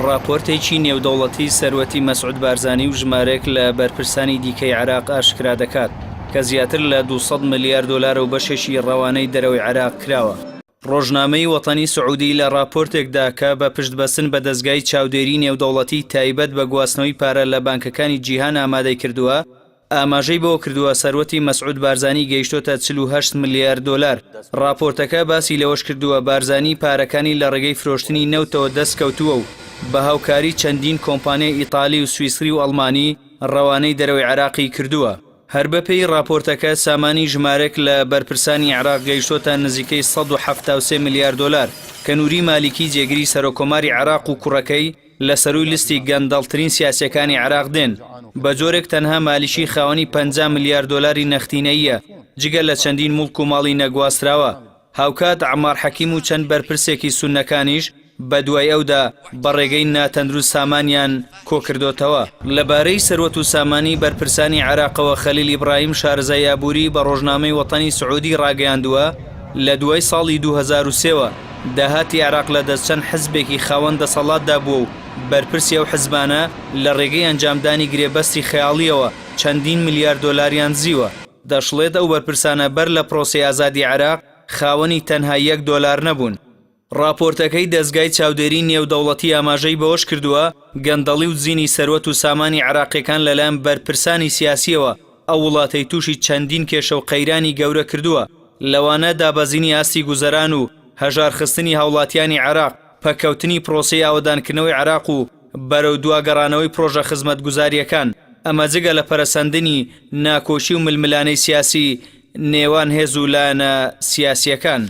راپۆرتێکی نێودەوڵەتی سەروەتی مەسعود بارزانی و ژمارەیەک لە بەرپرسانی دیکەی عێراق ئاشکرا دەکات کە زیاتر لە 200 ملیار دۆلار و بەشێکی ڕەوانەی دەرەوەی عێراق کراوە. ڕۆژنامەی وەتانی سعودی لە راپۆرتێکدا کە بە پشتبەستن بە دەستگای چاودێری نێودەوڵەتی تایبەت بە گواستنەوەی پارە لە بانکەکانی جیهان ئامادەی کردووە، ئاماژەی بۆ کردووە سەروەتی مەسعود بارزانی گەیشتۆتە 48 ملیار دۆلار. راپۆرتەکە باسی لەوەش کردووە بارزانی پارەکانی لە ڕێگەی فرۆشتنی نەوتەوە دەست کەوتووە و بە هاوکاری چەندین کۆمپانیای ئیتالی و سویسری و ئەڵمانی ڕەوانەی دەرەوەی عێراقی کردووە. هەر بەپێی راپۆرتەکە سامانی ژمارەك لە بەرپرسانی عێراق گەیشتۆتە نزیکەی 173 ملیار دۆلار کە نووری مالیکی جێگری سەرۆکۆماری عێراق و کوڕەکەی لە سەروی لیستی گەندەڵترین سیاسیەکانی عێراق دێن. بە جۆرێک تەنها مالیشی خاوەنی 50 ملیار دۆلاری نەختینەیە جگە لە چەندین مڵک و ماڵی نەگواستراوە. هاوکات عەمار حەکیم و چەند بەرپرسێکی سوننەکانیش بە دوای ئەودا بە ڕێگەی ناتەندروست سامانیان کۆکردوتەوە. لەبارەی سەروەت و سامانی بەرپرسانی عێراقەوە خەلیل ئیبراهیم شارەزای یابووری بە ڕۆژنامەی وەتانی سعودی ڕاگەیاندووە لە دوای ساڵی 2003ەوە داهاتی عێراق لە دەستچەند حزبێکی خاوەن دەسەڵاتدا بووە و بەرپرسی ئەو حزبانە لە ڕێگەی ئەنجامدانی گرێبەستی خەیاڵیەوە چەندین ملیار دۆلاریان زیوە. دەشڵێت ئەو بەرپرسانە بەر لە پرۆسەی ئازادی عێراق خاوەنی تەنها $1 نەبوون. راپۆرتەکەی دەستگای چاودێری نێودەوڵەتی ئاماژەی بەوەش کردووە گەندەڵی و زینی سەروەت و سامانی عێراقیەکان لەلایەن بەرپرسانی سیاسیەوە ئەو وڵاتەی تووشی چەندین کێشە و قەیرانی گەورە کردووە، لەوانە دابەزینی ئاستی گوزەران و هەژارخستنی هاوڵاتیانی عێراق، پەکەوتنی پرۆسەی ئاوەدانکردنەوەی عێراق و بەرەو دواگەڕانەوەی پرۆژە خزمەتگوزاریەکان. ئەمە جگە لە پەرەسەندنی ناکۆشی و ململانەی سیاسی نێوان هێز و لایەنە سیاسیەکان.